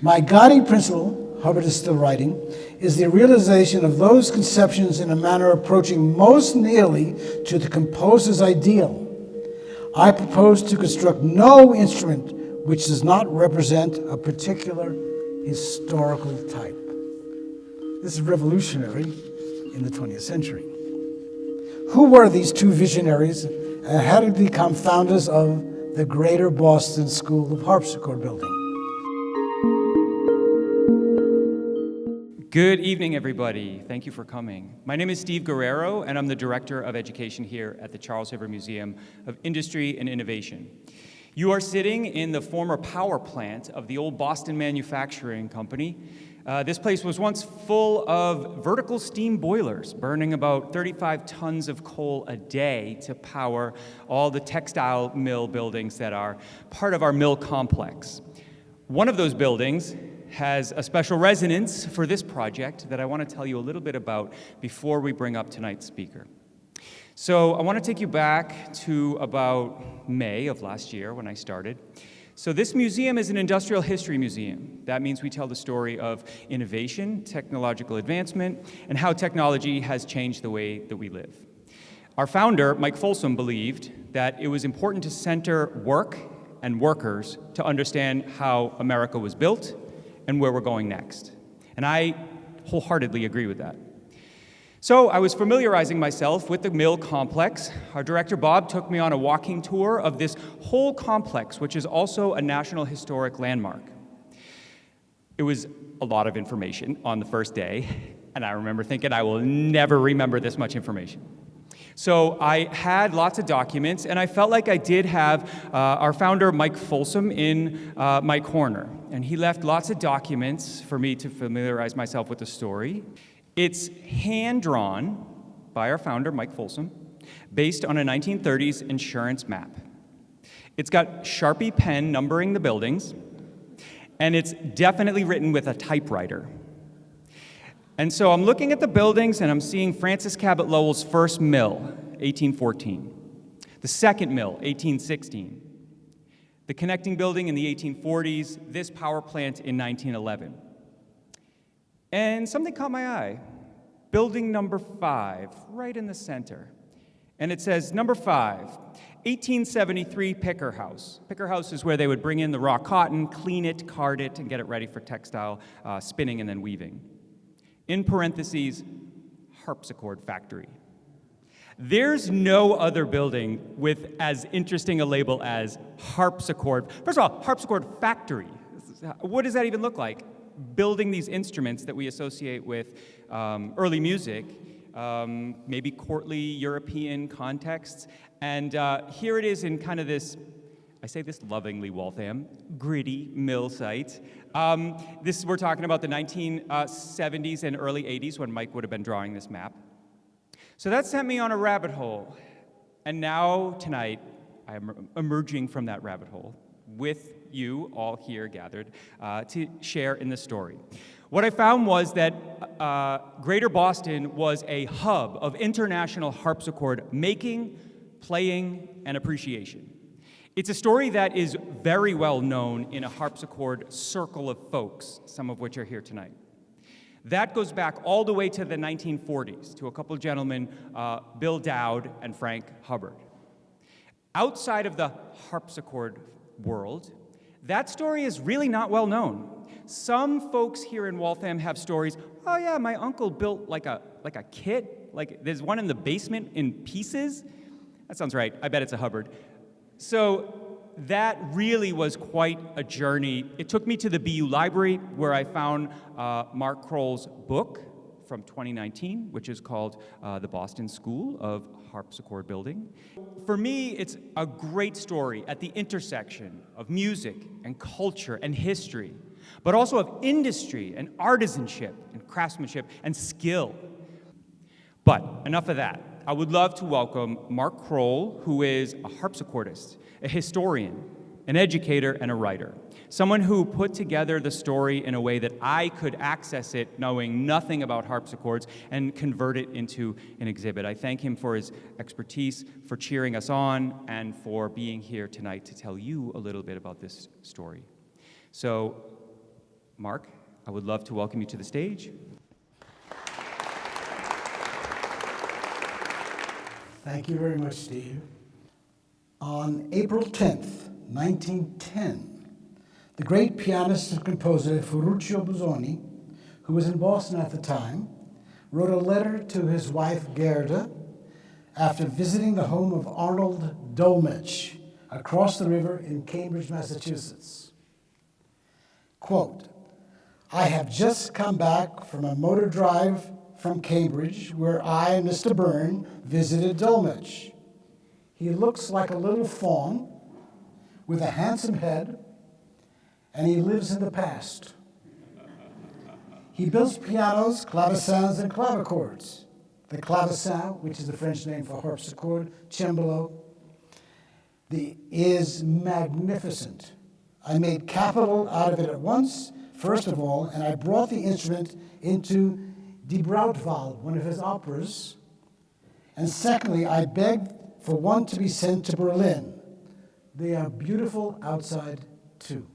My guiding principle, Hubbard is still writing, is the realization of those conceptions in a manner approaching most nearly to the composer's ideal. I propose to construct no instrument which does not represent a particular historical type. This is revolutionary in the 20th century. Who were these two visionaries and how did they become founders of the Greater Boston School of Harpsichord Building? Good evening, everybody. Thank you for coming. My name is Steve Guerrero, and I'm the Director of Education here at the Charles Hoover Museum of Industry and Innovation. You are sitting in the former power plant of the old Boston Manufacturing Company. This place was once full of vertical steam boilers, burning about 35 tons of coal a day to power all the textile mill buildings that are part of our mill complex. One of those buildings has a special resonance for this project that I want to tell you a little bit about before we bring up tonight's speaker. So I want to take you back to about May of last year when I started. So this museum is an industrial history museum. That means we tell the story of innovation, technological advancement, and how technology has changed the way that we live. Our founder, Mike Folsom, believed that it was important to center work and workers to understand how America was built and where we're going next. And I wholeheartedly agree with that. So I was familiarizing myself with the mill complex. Our director, Bob, took me on a walking tour of this whole complex, which is also a National Historic Landmark. It was a lot of information on the first day, and I remember thinking, I will never remember this much information. So I had lots of documents, and I felt like I did have our founder, Mike Folsom, in my corner. And he left lots of documents for me to familiarize myself with the story. It's hand-drawn by our founder, Mike Folsom, based on a 1930s insurance map. It's got Sharpie pen numbering the buildings, and it's definitely written with a typewriter. And so I'm looking at the buildings, and I'm seeing Francis Cabot Lowell's first mill, 1814. The second mill, 1816. The connecting building in the 1840s, this power plant in 1911. And something caught my eye. Building number 5, right in the center. And it says, number 5, 1873 picker house. Picker house is where they would bring in the raw cotton, clean it, card it, and get it ready for textile spinning and then weaving. In parentheses, harpsichord factory. There's no other building with as interesting a label as harpsichord. First of all, harpsichord factory. What does that even look like? Building these instruments that we associate with early music, maybe courtly European contexts. And here it is in kind of this, I say this lovingly, Waltham, gritty mill site. We're talking about the 1970s and early 80s when Mike would have been drawing this map. So that sent me on a rabbit hole. And now, tonight, I am emerging from that rabbit hole with you all here gathered to share in the story. What I found was that Greater Boston was a hub of international harpsichord making, playing, and appreciation. It's a story that is very well known in a harpsichord circle of folks, some of which are here tonight. That goes back all the way to the 1940s, to a couple of gentlemen, Bill Dowd and Frank Hubbard. Outside of the harpsichord world, that story is really not well known. Some folks here in Waltham have stories, oh yeah, my uncle built like a kit, like there's one in the basement in pieces. That sounds right, I bet it's a Hubbard. So that really was quite a journey. It took me to the BU Library where I found Mark Kroll's book from 2019, which is called The Boston School of Harpsichord Building. For me, it's a great story at the intersection of music and culture and history, but also of industry and artisanship and craftsmanship and skill. But enough of that. I would love to welcome Mark Kroll, who is a harpsichordist, a historian, an educator, and a writer. Someone who put together the story in a way that I could access it knowing nothing about harpsichords and convert it into an exhibit. I thank him for his expertise, for cheering us on, and for being here tonight to tell you a little bit about this story. So, Mark, I would love to welcome you to the stage. Thank you very much, Steve. On April 10th, 1910, the great pianist and composer Ferruccio Busoni, who was in Boston at the time, wrote a letter to his wife Gerda after visiting the home of Arnold Dolmetsch across the river in Cambridge, Massachusetts. Quote, "I have just come back from a motor drive from Cambridge where I and Mr. Byrne visited Dolmetsch. He looks like a little faun with a handsome head, and he lives in the past. He builds pianos, clavecins, and clavichords. The clavecin, which is the French name for harpsichord, cembalo, is magnificent. I made capital out of it at once, first of all, and I brought the instrument into Die Brautwahl, one of his operas. And secondly, I begged for one to be sent to Berlin. They are beautiful outside, too."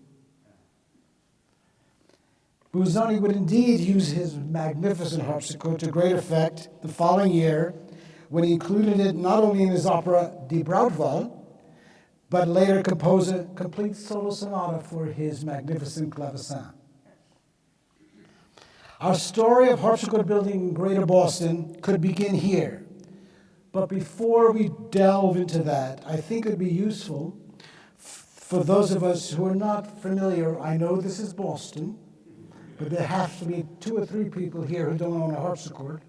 Busoni would indeed use his magnificent harpsichord to great effect the following year when he included it not only in his opera Die Brautwahl, but later composed a complete solo sonata for his magnificent clavecin. Our story of harpsichord building in Greater Boston could begin here. But before we delve into that, I think it would be useful for those of us who are not familiar. I know this is Boston, but there have to be 2 or 3 people here who don't own a harpsichord.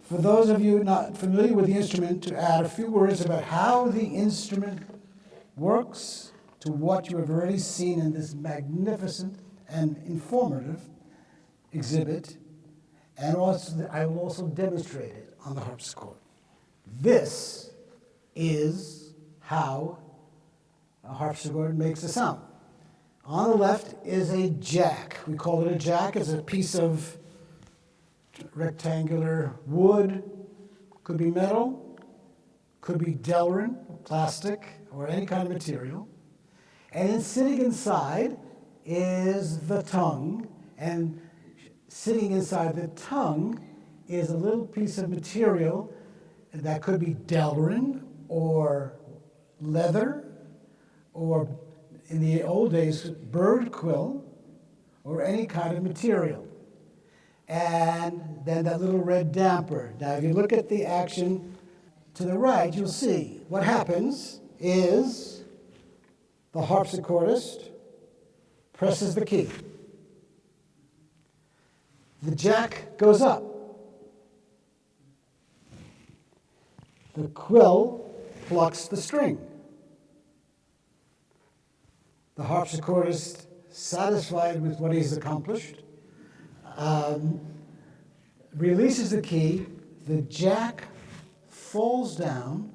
For those of you not familiar with the instrument, to add a few words about how the instrument works to what you have already seen in this magnificent and informative exhibit, and also I will also demonstrate it on the harpsichord. This is how a harpsichord makes a sound. On the left is a jack. We call it a jack. It's a piece of rectangular wood, could be metal, could be Delrin, plastic, or any kind of material. And then sitting inside is the tongue, and sitting inside the tongue is a little piece of material that could be Delrin or leather, or in the old days, bird quill, or any kind of material. And then that little red damper. Now, if you look at the action to the right, you'll see what happens is the harpsichordist presses the key. The jack goes up. The quill plucks the string. The harpsichordist, satisfied with what he's accomplished, releases the key, the jack falls down,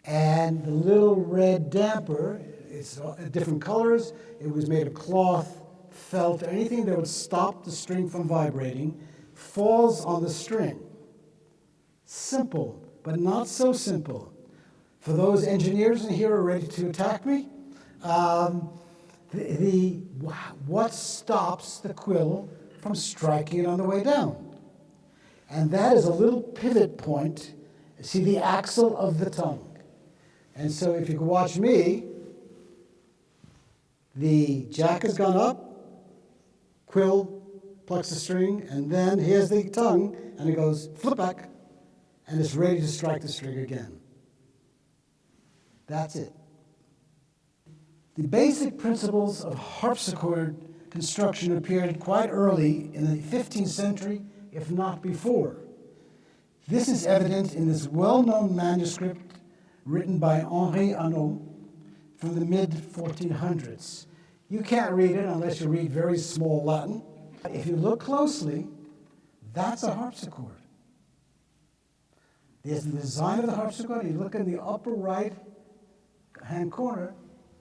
and the little red damper, it's different colors, it was made of cloth, felt, anything that would stop the string from vibrating, falls on the string. Simple, but not so simple. For those engineers in here who are ready to attack me, what stops the quill from striking it on the way down? And that is a little pivot point. See the axle of the tongue. And so if you can watch me, the jack has gone up, quill plucks the string, and then here's the tongue, and it goes flip back, and it's ready to strike the string again. That's it. The basic principles of harpsichord construction appeared quite early in the 15th century, if not before. This is evident in this well-known manuscript written by Henri Arnaud from the mid-1400s. You can't read it unless you read very small Latin. If you look closely, that's a harpsichord. There's the design of the harpsichord. You look in the upper right-hand corner,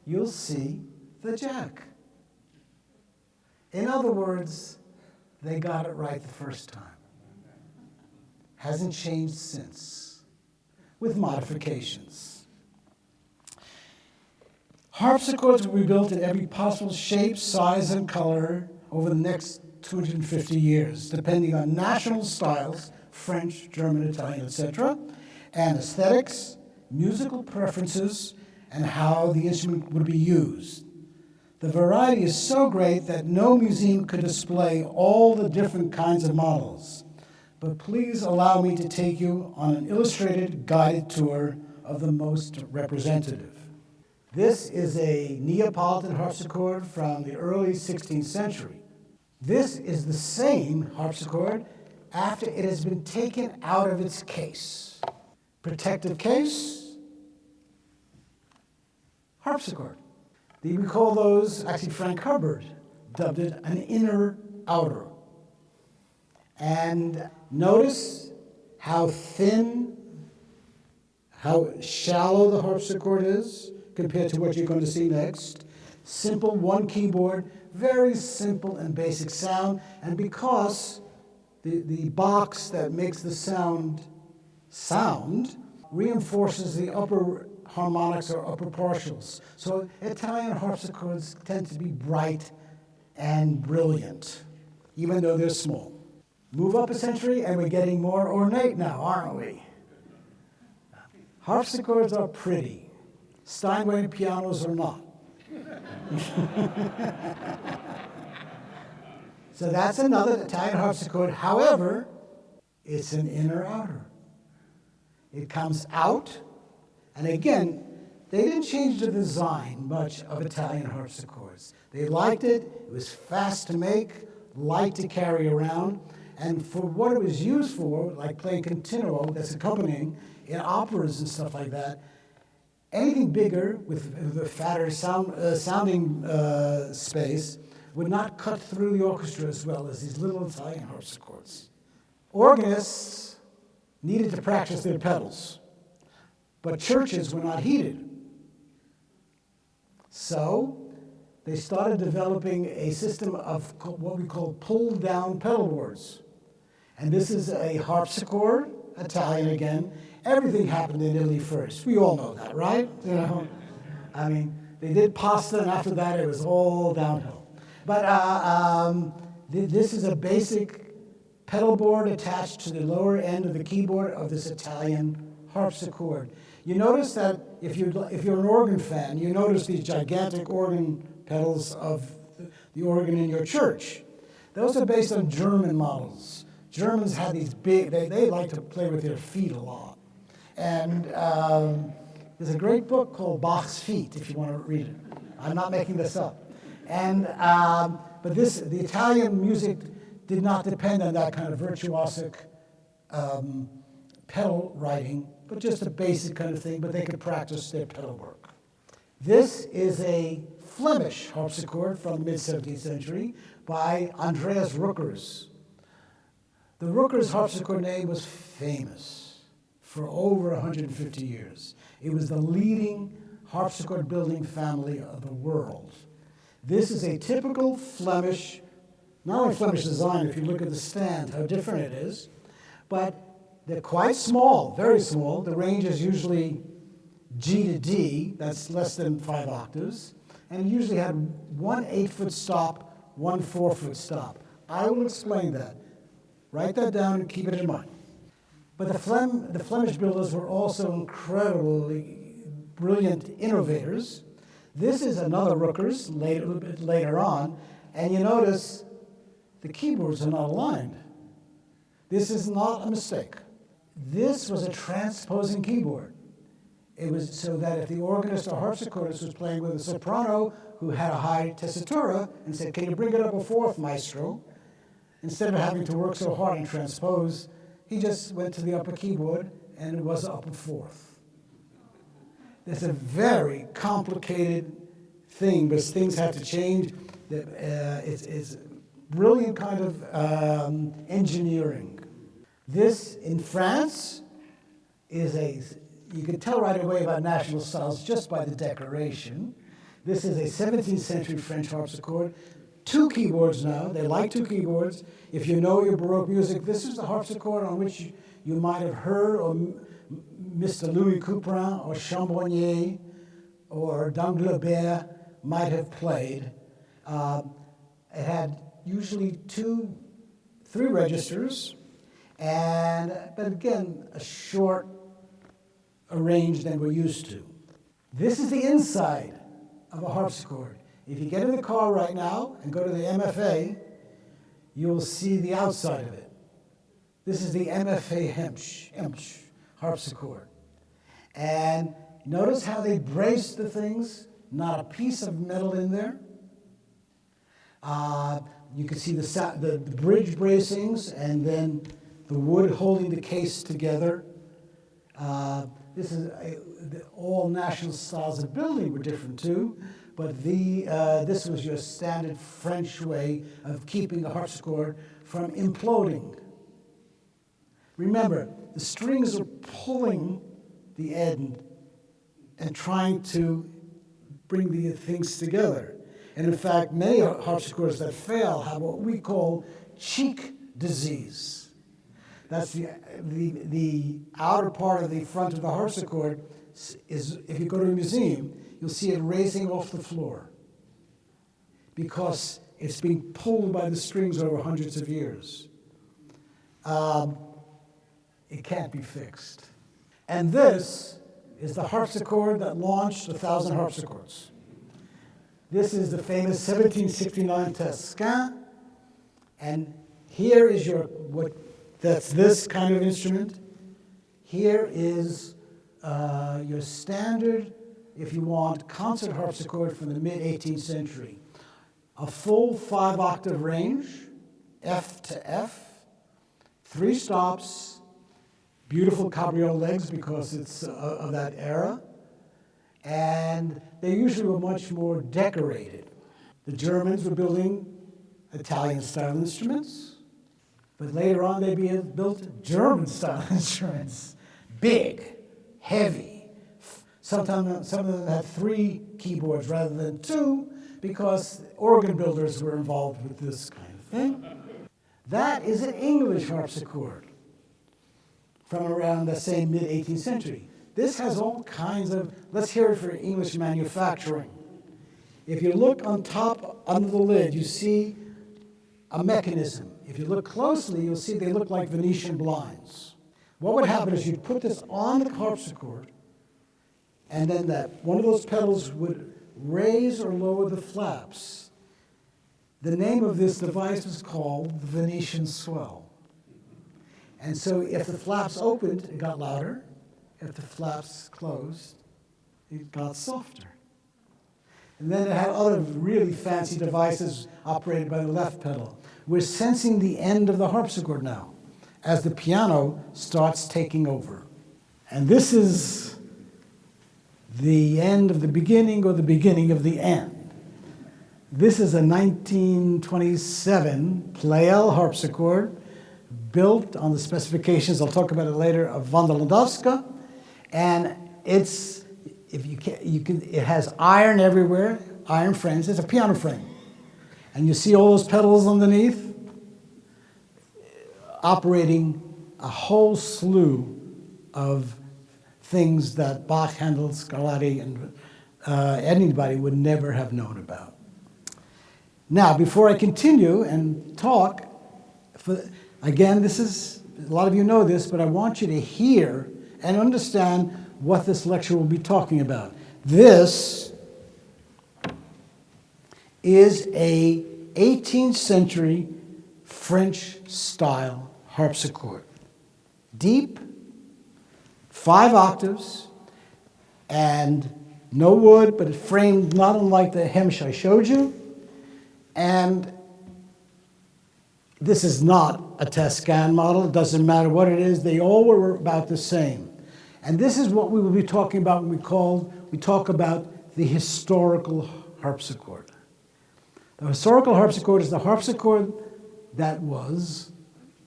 you'll see the jack. In other words, they got it right the first time. Hasn't changed since, with modifications. Harpsichords will be built in every possible shape, size, and color over the next 250 years, depending on national styles, French, German, Italian, etc., and aesthetics, musical preferences, and how the instrument would be used. The variety is so great that no museum could display all the different kinds of models. But please allow me to take you on an illustrated guided tour of the most representative. This is a Neapolitan harpsichord from the early 16th century. This is the same harpsichord after it has been taken out of its case. Protective case, harpsichord. We call those, actually Frank Hubbard dubbed it an inner outer. And notice how thin, how shallow the harpsichord is compared to what you're going to see next. Simple, one keyboard, very simple and basic sound. And because the box that makes the sound reinforces the upper harmonics or upper partials. So Italian harpsichords tend to be bright and brilliant, even though they're small. Move up a century and we're getting more ornate now, aren't we? Harpsichords are pretty. Steinway pianos are not. So that's another Italian harpsichord. However, it's an inner outer. It comes out, and again, they didn't change the design much of Italian harpsichords. They liked it. It was fast to make, light to carry around, and for what it was used for, like playing continuo, that's accompanying in operas and stuff like that, anything bigger with the fatter sounding space would not cut through the orchestra as well as these little Italian harpsichords. Organists needed to practice their pedals, but churches were not heated. So they started developing a system of what we call pull-down pedal boards. And this is a harpsichord, Italian again. Everything happened in Italy first. We all know that, right? You know, I mean, they did pasta, and after that, it was all downhill. But this is a basic pedal board attached to the lower end of the keyboard of this Italian harpsichord. You notice that if you're an organ fan, you notice these gigantic organ pedals of the organ in your church. Those are based on German models. Germans had these big, they like to play with their feet a lot. And there's a great book called Bach's Feet, if you want to read it. I'm not making this up. And, but the Italian music did not depend on that kind of virtuosic pedal writing, but just a basic kind of thing, but they could practice their pedal work. This is a Flemish harpsichord from the mid-17th century by Andreas Rookers. The Rookers harpsichord name was famous for over 150 years. It was the leading harpsichord building family of the world. This is a typical Flemish, not only Flemish design, if you look at the stand, how different it is, but they're quite small, very small. The range is usually G to D, that's less than 5 octaves, and it usually had one 8-foot stop, one 4-foot stop. I will explain that. Write that down and keep it in mind. But the Flemish builders were also incredibly brilliant innovators. This is another Rookers, a little bit later on, and you notice the keyboards are not aligned. This is not a mistake. This was a transposing keyboard. It was so that if the organist or harpsichordist was playing with a soprano who had a high tessitura and said, "Can you bring it up a fourth, maestro?" Instead of having to work so hard and transpose, he just went to the upper keyboard and it was up a fourth. It's a very complicated thing, but things have to change. It's brilliant kind of engineering. This, in France, is you can tell right away about national styles just by the decoration. This is a 17th century French harpsichord. 2 keyboards now. They like 2 keyboards. If you know your Baroque music, this is the harpsichord on which you might have heard or Mr. Louis Couperin or Chambonnier or Danglebert might have played. It had usually 2, 3 registers, but again, a short range than we're used to. This is the inside of a harpsichord. If you get in the car right now and go to the MFA, you'll see the outside of it. This is the MFA Hemsch harpsichord. And notice how they brace the things, not a piece of metal in there. You can see the bridge bracings and then the wood holding the case together. This is all national styles of building were different too, but this was your standard French way of keeping a harpsichord from imploding. Remember, the strings are pulling the end and trying to bring the things together. And in fact, many harpsichords that fail have what we call cheek disease. That's the outer part of the front of the harpsichord is, if you go to a museum, you'll see it raising off the floor because it's being pulled by the strings over hundreds of years. It can't be fixed. And this is the harpsichord that launched 1,000 harpsichords. This is the famous 1769 Tesquin, and here is that's this kind of instrument. Here is your standard, if you want, concert harpsichord from the mid-18th century. A full 5-octave range, F to F, 3 stops, beautiful cabriole legs because it's of that era. And they usually were much more decorated. The Germans were building Italian-style instruments, but later on they built German-style instruments. Big, heavy. Some of them had 3 keyboards rather than 2 because organ builders were involved with this kind of thing. That is an English harpsichord from around the same mid-18th century. This has all kinds of, let's hear it for English manufacturing. If you look on top, under the lid, you see a mechanism. If you look closely, you'll see they look like Venetian blinds. What would happen is you'd put this on the harpsichord, and then one of those pedals would raise or lower the flaps. The name of this device was called the Venetian swell. And so if the flaps opened, it got louder. If the flaps closed, it got softer. And then it had other really fancy devices operated by the left pedal. We're sensing the end of the harpsichord now as the piano starts taking over. And this is the end of the beginning or the beginning of the end. This is a 1927 Pleyel harpsichord built on the specifications, I'll talk about it later, of von der Landowska. And it has iron everywhere, iron frames. It's a piano frame. And you see all those pedals underneath operating a whole slew of things that Bach, Handel, Scarlatti, and anybody would never have known about. Now, before I continue and talk, again, this is, a lot of you know this, but I want you to hear and understand what this lecture will be talking about. This is a 18th century French-style harpsichord. Deep, 5 octaves, and no wood, but it's framed not unlike the Hemsch I showed you. And this is not a Tesquin model. It doesn't matter what it is. They all were about the same. And this is what we will be talking about when we talk about the historical harpsichord. The historical harpsichord is the harpsichord that was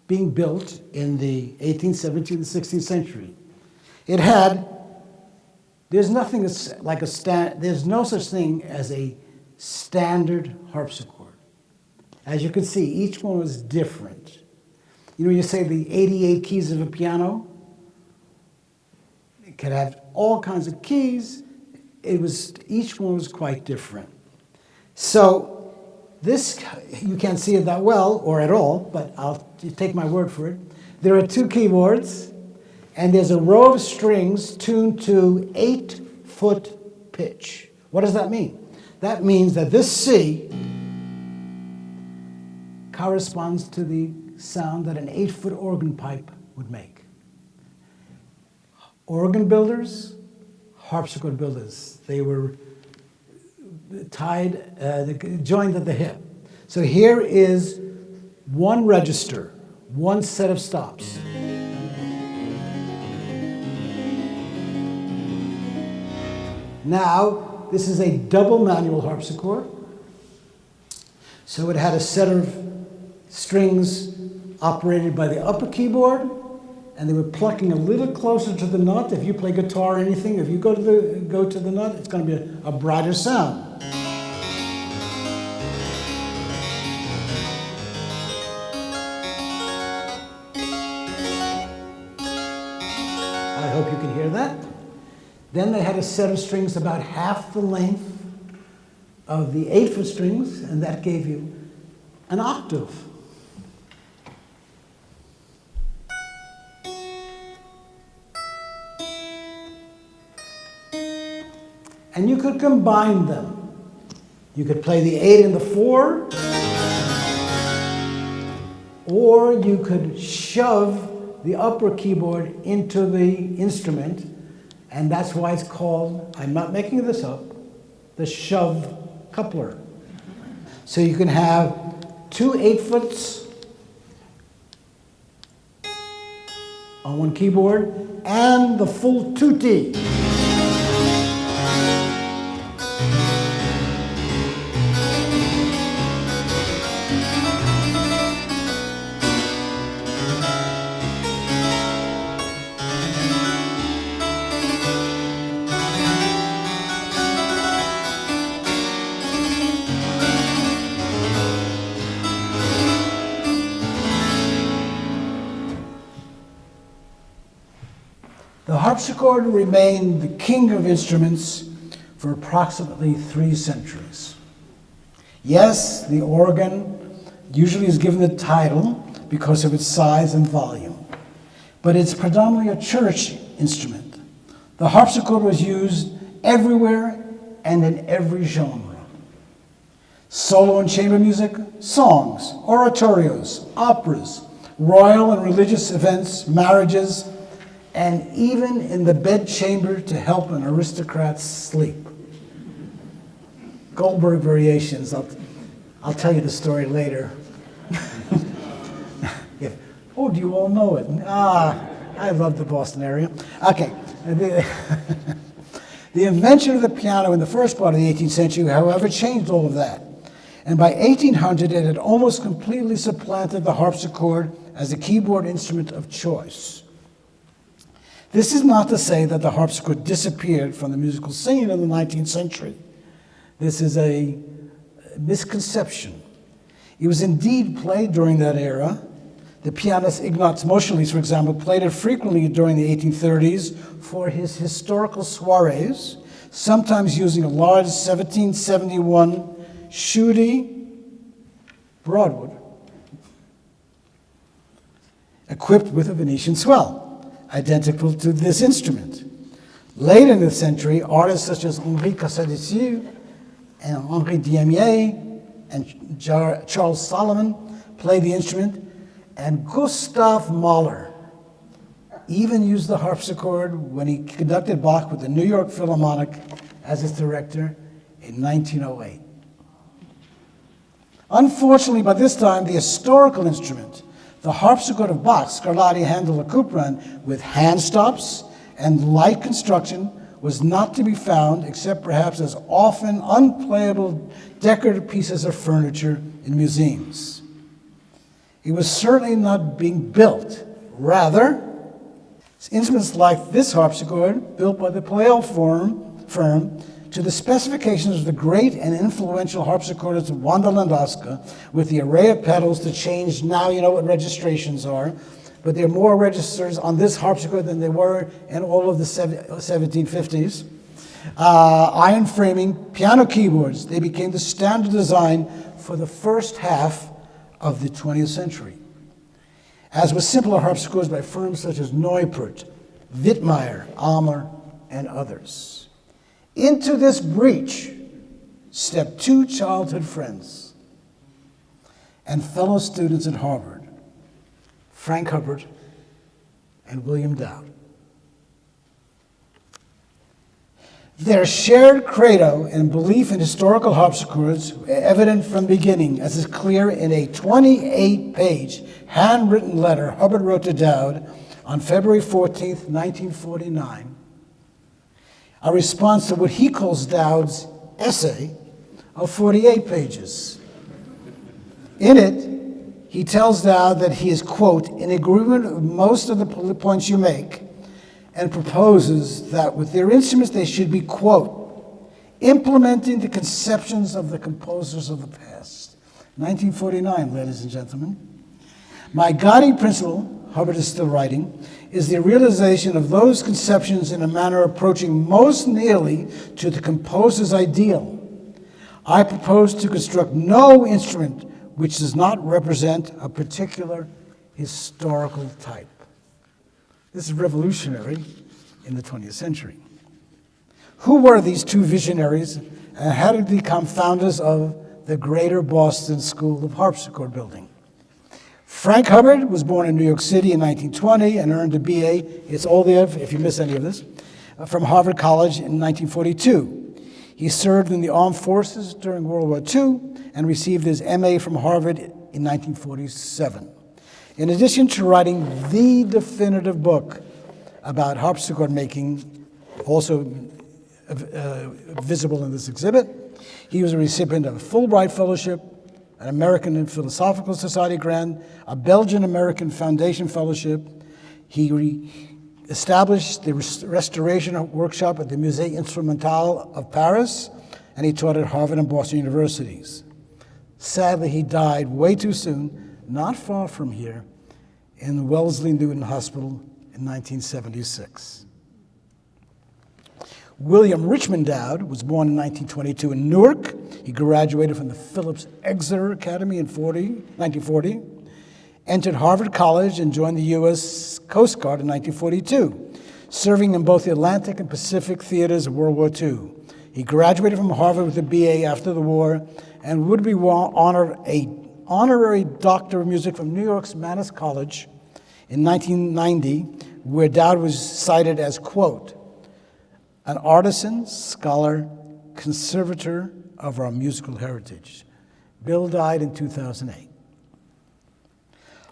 being built in the 18th, 17th, and 16th century. It had, there's no such thing as a standard harpsichord. As you can see, each one was different. You know, you say the 88 keys of a piano. It could have all kinds of keys, each one was quite different. So this, you can't see it that well or at all, but I'll take my word for it. There are 2 keyboards, and there's a row of strings tuned to 8-foot pitch. What does that mean? That means that this C corresponds to the sound that an 8-foot organ pipe would make. Organ builders, harpsichord builders, they were joined at the hip. So here is one register, one set of stops. Now, this is a double manual harpsichord. So it had a set of strings operated by the upper keyboard, and they were plucking a little closer to the nut. If you play guitar or anything, if you go to the nut, it's going to be a brighter sound. I hope you can hear that. Then they had a set of strings about half the length of the 8-foot strings, and that gave you an octave. And you could combine them. You could play the 8 and the 4, or you could shove the upper keyboard into the instrument, and that's why it's called, I'm not making this up, the shove coupler. So you can have 2 8-foots on one keyboard and the full tutti. The harpsichord remained the king of instruments for approximately 3 centuries. Yes, the organ usually is given the title because of its size and volume, but it's predominantly a church instrument. The harpsichord was used everywhere and in every genre. Solo and chamber music, songs, oratorios, operas, royal and religious events, marriages, and even in the bedchamber to help an aristocrat sleep. Goldberg variations, I'll tell you the story later. Oh, do you all know it? I love the Boston area. Okay. The invention of the piano in the first part of the 18th century, however, changed all of that. And by 1800, it had almost completely supplanted the harpsichord as a keyboard instrument of choice. This is not to say that the harpsichord disappeared from the musical scene in the 19th century. This is a misconception. It was indeed played during that era. The pianist Ignaz Moscheles, for example, played it frequently during the 1830s for his historical soirees, sometimes using a large 1771 Schutte Broadwood, equipped with a Venetian swell, identical to this instrument. Later in the century, artists such as Henri Cassadecieux and Henri Diemier and Charles Solomon played the instrument, and Gustav Mahler even used the harpsichord when he conducted Bach with the New York Philharmonic as his director in 1908. Unfortunately, by this time, the historical instrument, the harpsichord of Bach, Scarlatti, Handel, and Couperin, with hand stops and light construction, was not to be found except perhaps as often unplayable decorative pieces of furniture in museums. It was certainly not being built. Rather, instruments like this harpsichord, built by the Pleyel firm, to the specifications of the great and influential harpsichordist Wanda Landowska, with the array of pedals to change. Now you know what registrations are, but there are more registers on this harpsichord than there were in all of the 1750s. Iron framing, piano keyboards, they became the standard design for the first half of the 20th century. As with simpler harpsichords by firms such as Neupert, Wittmeyer, Almer, and others. Into this breach stepped two childhood friends and fellow students at Harvard, Frank Hubbard and William Dowd. Their shared credo and belief in historical harpsichords were evident from the beginning, as is clear in a 28-page handwritten letter Hubbard wrote to Dowd on February 14th, 1949, a response to what he calls Dowd's essay of 48 pages. In it, he tells Dowd that he is, quote, in agreement with most of the points you make, and proposes that with their instruments they should be, quote, implementing the conceptions of the composers of the past. 1949, ladies and gentlemen. My guiding principle, Hubbard is still writing, is the realization of those conceptions in a manner approaching most nearly to the composer's ideal. I propose to construct no instrument which does not represent a particular historical type. This is revolutionary in the 20th century. Who were these two visionaries, and how did they become founders of the Greater Boston School of Harpsichord Building? Frank Hubbard was born in New York City in 1920 and earned a BA, it's all there if you miss any of this, from Harvard College in 1942. He served in the armed forces during World War II and received his MA from Harvard in 1947. In addition to writing the definitive book about harpsichord making, also visible in this exhibit, he was a recipient of a Fulbright Fellowship, an American Philosophical Society grant, a Belgian-American Foundation Fellowship. He established the restoration workshop at the Musée Instrumental of Paris, and he taught at Harvard and Boston universities. Sadly, he died way too soon, not far from here, in the Wellesley Newton Hospital in 1976. William Richmond Dowd was born in 1922 in Newark. He graduated from the Phillips Exeter Academy in 1940, entered Harvard College, and joined the U.S. Coast Guard in 1942, serving in both the Atlantic and Pacific theaters of World War II. He graduated from Harvard with a BA after the war and would be honored an honorary Doctor of Music from New York's Mannes College in 1990, where Dowd was cited as, quote, an artisan, scholar, conservator of our musical heritage. Bill died in 2008.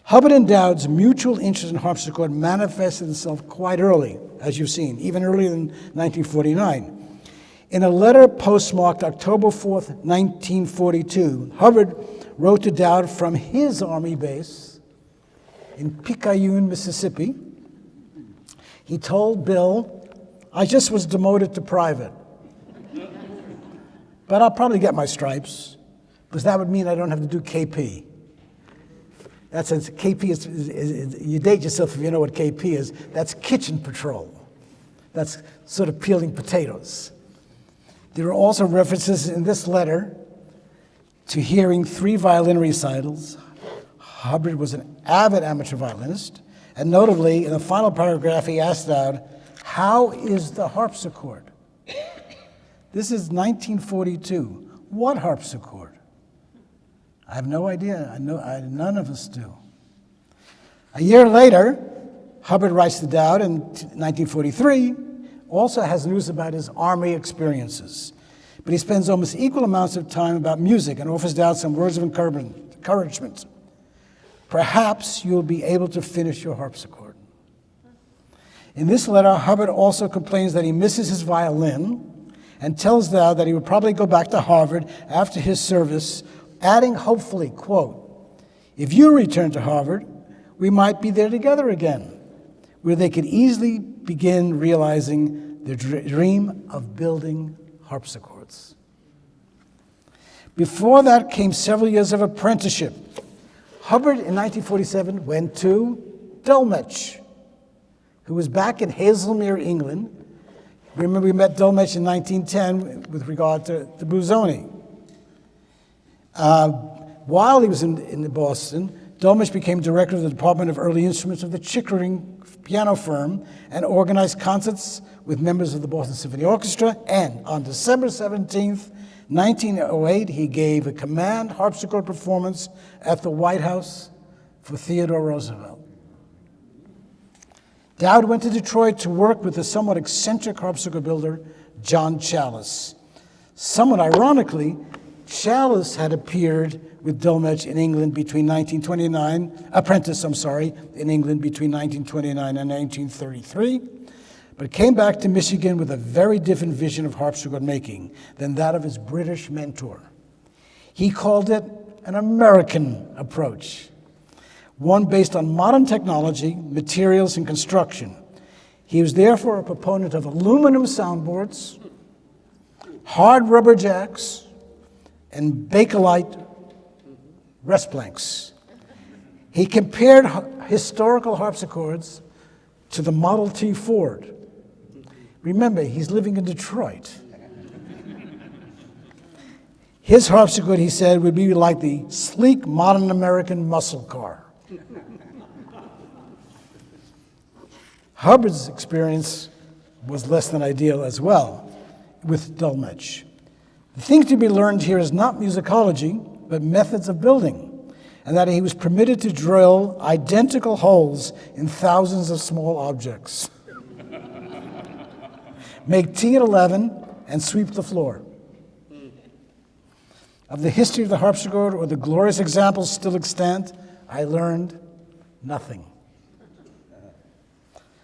Hubbard and Dowd's mutual interest in harpsichord manifested itself quite early, as you've seen, even earlier than 1949. In a letter postmarked October 4th, 1942, Hubbard wrote to Dowd from his Army base in Picayune, Mississippi. He told Bill, I just was demoted to private, but I'll probably get my stripes, because that would mean I don't have to do KP. That's KP is you date yourself if you know what KP is. That's kitchen patrol. That's sort of peeling potatoes. There are also references in this letter to hearing 3 violin recitals. Hubbard was an avid amateur violinist, and notably, in the final paragraph, he asked Dowd, how is the harpsichord? This is 1942. What harpsichord? I have no idea. None of us do. A year later, Hubbard writes to Dowd in 1943, also has news about his Army experiences. But he spends almost equal amounts of time about music and offers Dowd some words of encouragement. Perhaps you'll be able to finish your harpsichord. In this letter, Hubbard also complains that he misses his violin and tells Dowd that he would probably go back to Harvard after his service, adding hopefully, quote, if you return to Harvard, we might be there together again, where they could easily begin realizing their dream of building harpsichords. Before that came several years of apprenticeship. Hubbard in 1947 went to Dolmetsch, who was back in Hazelmere, England, Remember, we met Dolmetsch in 1910 with regard to Busoni. While he was in Boston, Dolmetsch became director of the Department of Early Instruments of the Chickering piano firm and organized concerts with members of the Boston Symphony Orchestra. And on December 17th, 1908, he gave a command harpsichord performance at the White House for Theodore Roosevelt. Dowd went to Detroit to work with the somewhat eccentric harpsichord builder, John Challis. Somewhat ironically, Challis had appeared with Dolmetsch in England between 1929, in England between 1929 and 1933, but came back to Michigan with a very different vision of harpsichord making than that of his British mentor. He called it an American approach, one based on modern technology, materials, and construction. He was therefore a proponent of aluminum soundboards, hard rubber jacks, and Bakelite rest planks. He compared historical harpsichords to the Model T Ford. Remember, he's living in Detroit. His harpsichord, he said, would be like the sleek modern American muscle car. Hubbard's experience was less than ideal as well with Dolmetsch. The thing to be learned here is not musicology, but methods of building, and that he was permitted to drill identical holes in thousands of small objects, make tea at 11, and sweep the floor. Of the history of the harpsichord or the glorious examples still extant, I learned nothing.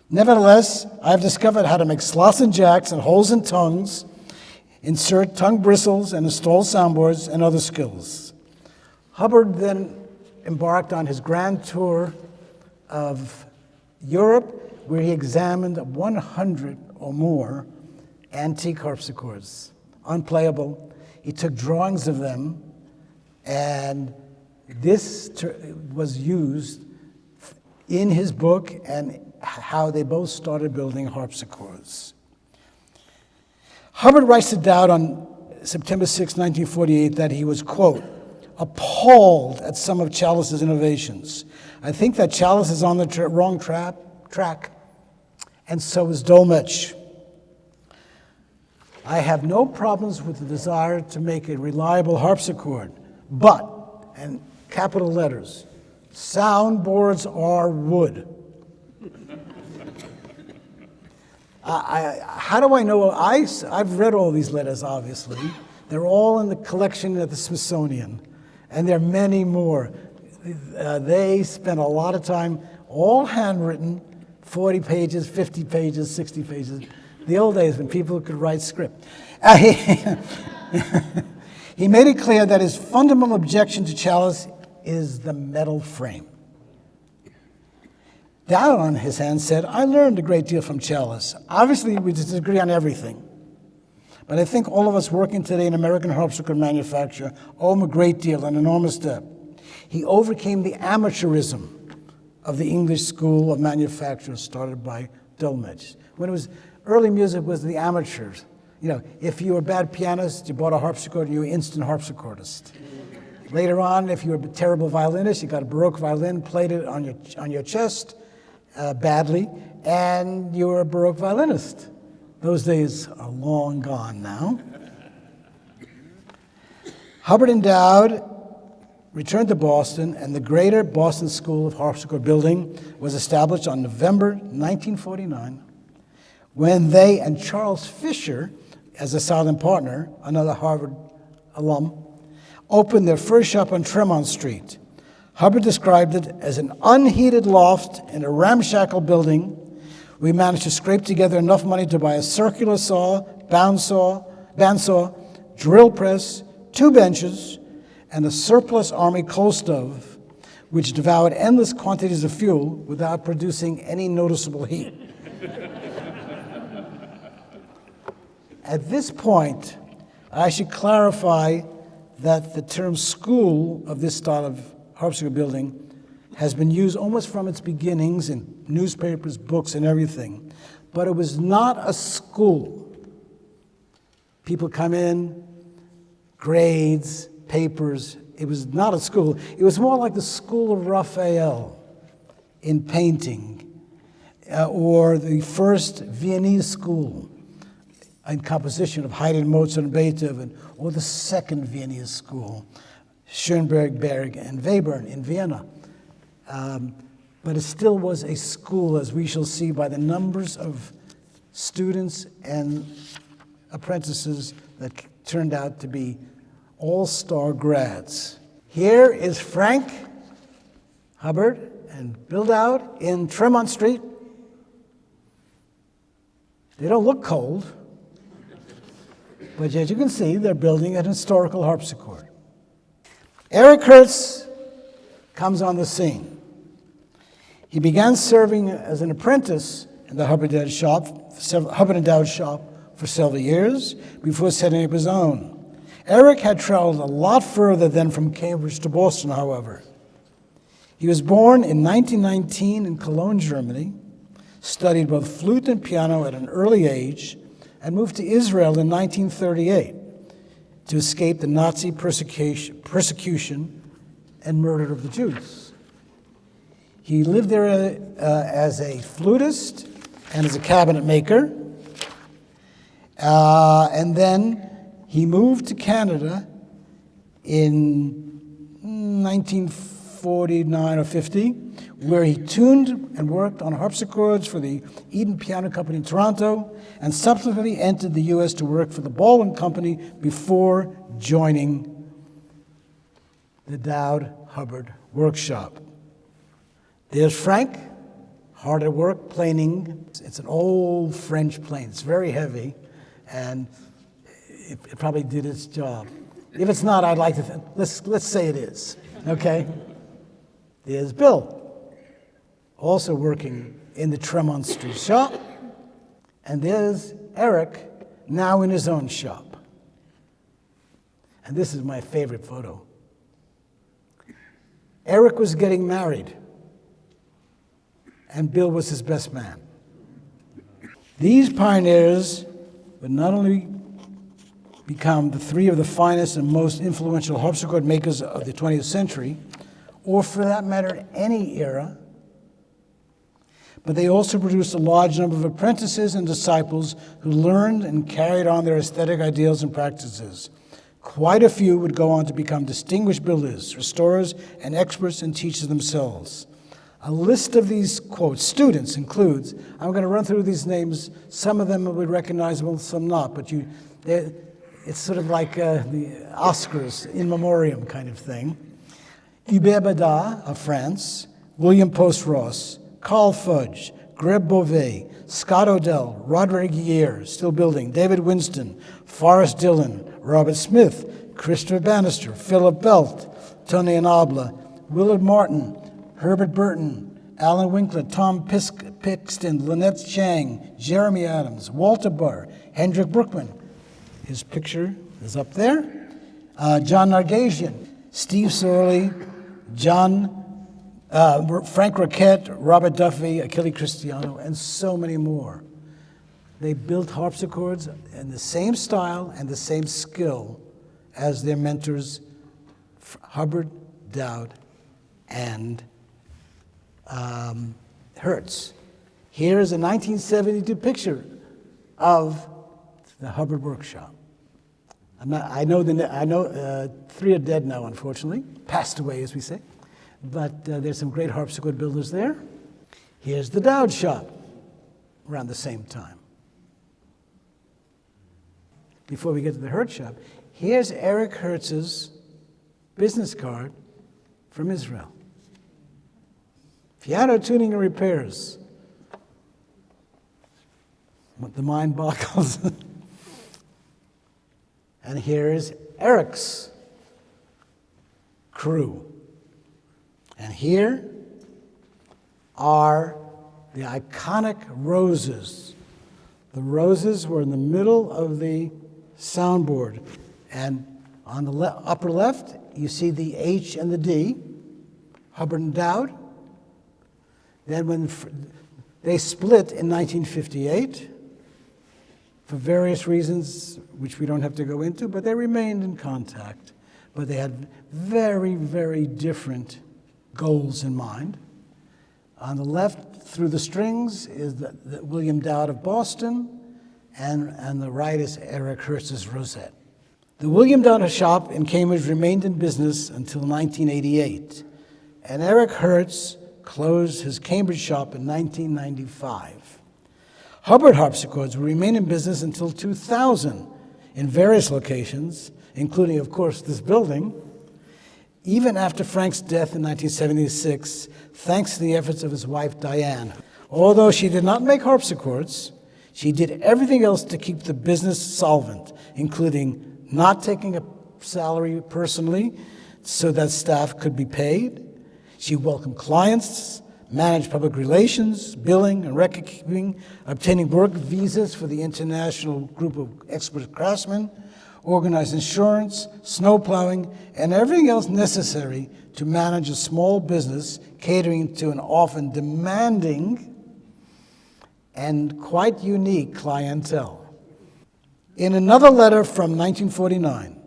Nevertheless, I've discovered how to make slots and jacks and holes in tongues, insert tongue bristles, and install soundboards and other skills. Hubbard then embarked on his grand tour of Europe, where he examined 100 or more antique harpsichords, unplayable. He took drawings of them, and this was used in his book and how they both started building harpsichords. Hubbard writes to Dowd on September 6, 1948, that he was, quote, appalled at some of Challis's innovations. I think that Challis is on the wrong track, and so is Dolmetsch. I have no problems with the desire to make a reliable harpsichord, but, and capital letters, soundboards are wood. How do I know? I've read all these letters, obviously. They're all in the collection at the Smithsonian, and there are many more. They spent a lot of time, all handwritten, 40 pages, 50 pages, 60 pages. The old days when people could write script. He made it clear that his fundamental objection to Challis is the metal frame. Dowd, on his hand, said, I learned a great deal from Challis. Obviously, we disagree on everything. But I think all of us working today in American harpsichord manufacture owe him a great deal, an enormous debt. He overcame the amateurism of the English school of manufacture started by Dolmetsch. When it was early music was the amateurs. You know, if you were a bad pianist, you bought a harpsichord, you were instant harpsichordist. Later on, if you were a terrible violinist, you got a Baroque violin, played it on your chest badly, and you were a Baroque violinist. Those days are long gone now. Hubbard and Dowd returned to Boston, and the Greater Boston School of Harpsichord Building was established on November 1949, when they and Charles Fisher, as a silent partner, another Harvard alum, opened their first shop on Tremont Street. Hubbard described it as an unheated loft in a ramshackle building. We managed to scrape together enough money to buy a circular saw, bandsaw, drill press, 2 benches, and a surplus army coal stove, which devoured endless quantities of fuel without producing any noticeable heat. At this point, I should clarify that the term school of this style of harpsichord building has been used almost from its beginnings in newspapers, books, and everything. but it was not a school. People come in, grades, papers. It was not a school. It was more like the school of Raphael in painting, or the first Viennese school in composition of Haydn, Mozart, and Beethoven, or the second Viennese school, Schoenberg, Berg, and Webern in Vienna. But it still was a school, as we shall see by the numbers of students and apprentices that turned out to be all-star grads. Here is Frank Hubbard and Bill Dowd in Tremont Street. They don't look cold, but as you can see, they're building an historical harpsichord. Eric Herz comes on the scene. He began serving as an apprentice in the Hubbard and Dowd shop for several years before setting up his own. Eric had traveled a lot further than from Cambridge to Boston, however. He was born in 1919 in Cologne, Germany, studied both flute and piano at an early age, and moved to Israel in 1938 to escape the Nazi persecution and murder of the Jews. He lived there as a flutist and as a cabinet maker, and then he moved to Canada in 1949 or 50, where he tuned and worked on harpsichords for the Eden Piano Company in Toronto, and subsequently entered the U.S. to work for the Baldwin Company before joining the Dowd Hubbard workshop. There's Frank, hard at work planing. It's an old French plane. It's very heavy, and it probably did its job. If it's not, I'd like to let's say it is. Okay. There's Bill, also working in the Tremont Street shop, and there's Eric, now in his own shop. And this is my favorite photo. Eric was getting married, and Bill was his best man. These pioneers would not only become the three of the finest and most influential harpsichord makers of the 20th century, or for that matter, any era, but they also produced a large number of apprentices and disciples who learned and carried on their aesthetic ideals and practices. Quite a few would go on to become distinguished builders, restorers, and experts and teachers themselves. A list of these, quote, students includes, I'm going to run through these names. Some of them will be recognizable, some not, but it's sort of like the Oscars, in memoriam kind of thing. Hubert Bada of France, William Post-Ross, Carl Fudge, Greb Beauvais, Scott Odell, Roderick Year, still building, David Winston, Forrest Dillon, Robert Smith, Christopher Bannister, Philip Belt, Tony Anabla, Willard Martin, Herbert Burton, Alan Winkler, Tom Pixton, Lynette Chang, Jeremy Adams, Walter Burr, Hendrik Brookman. His picture is up there. John Nargasian, Steve Sorley, Frank Roquette, Robert Duffy, Achille Cristiano, and so many more. They built harpsichords in the same style and the same skill as their mentors, Hubbard, Dowd, and Herz. Here is a 1972 picture of the Hubbard workshop. I know three are dead now, unfortunately, passed away, as we say. But there's some great harpsichord builders there. Here's the Dowd shop, around the same time. Before we get to the Herz shop, here's Eric Herz's business card from Israel. Piano tuning and repairs. The mind boggles. And here is Eric's crew. And here are the iconic roses. The roses were in the middle of the soundboard. And on the upper left, you see the H and the D, Hubbard and Dowd. Then They split in 1958 for various reasons, which we don't have to go into, but they remained in contact. But they had very, very different goals in mind. On the left, through the strings, is the William Dowd of Boston, and on the right is Eric Herz's Rosette. The William Dowd shop in Cambridge remained in business until 1988, and Eric Herz closed his Cambridge shop in 1995. Hubbard harpsichords will remain in business until 2000 in various locations, including, of course, this building, even after Frank's death in 1976, thanks to the efforts of his wife, Diane. Although she did not make harpsichords, she did everything else to keep the business solvent, including not taking a salary personally so that staff could be paid. She welcomed clients, managed public relations, billing and record-keeping, obtaining work visas for the international group of expert craftsmen, organized insurance, snow plowing, and everything else necessary to manage a small business catering to an often demanding and quite unique clientele. In another letter from 1949,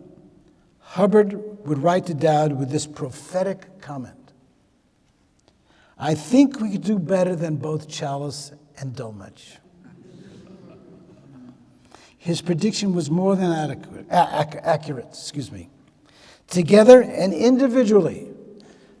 Hubbard would write to Dowd with this prophetic comment: "I think we could do better than both Chalice and Dolmetsch." His prediction was more than accurate. Together and individually,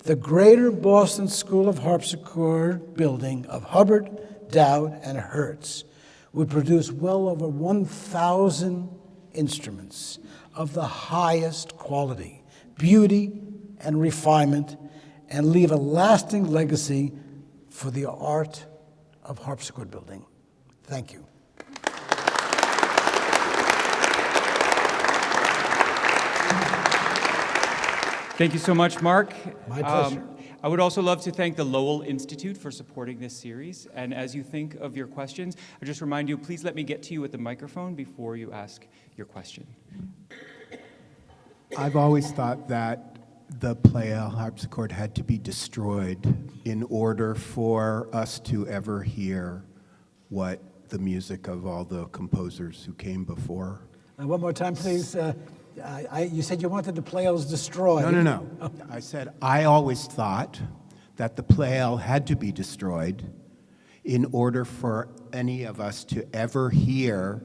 the Greater Boston School of Harpsichord building of Hubbard, Dowd, and Herz would produce well over 1,000 instruments of the highest quality, beauty, and refinement, and leave a lasting legacy for the art of harpsichord building. Thank you. Thank you so much, Mark. My pleasure. I would also love to thank the Lowell Institute for supporting this series. And as you think of your questions, I just remind you, please let me get to you with the microphone before you ask your question. I've always thought that the Pleyel harpsichord had to be destroyed in order for us to ever hear what the music of all the composers who came before. One more time, please. You said you wanted the Pleyels destroyed. No. Oh. I said I always thought that the Pleyel had to be destroyed in order for any of us to ever hear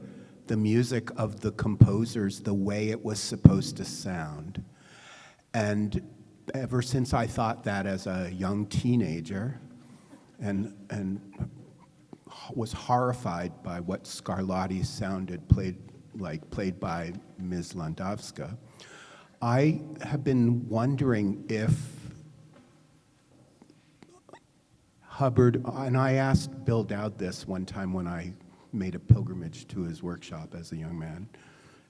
the music of the composers the way it was supposed to sound. And ever since I thought that as a young teenager and was horrified by what Scarlatti sounded played by Ms. Landowska, I have been wondering if Hubbard, and I asked Bill Dowd this one time when I made a pilgrimage to his workshop as a young man,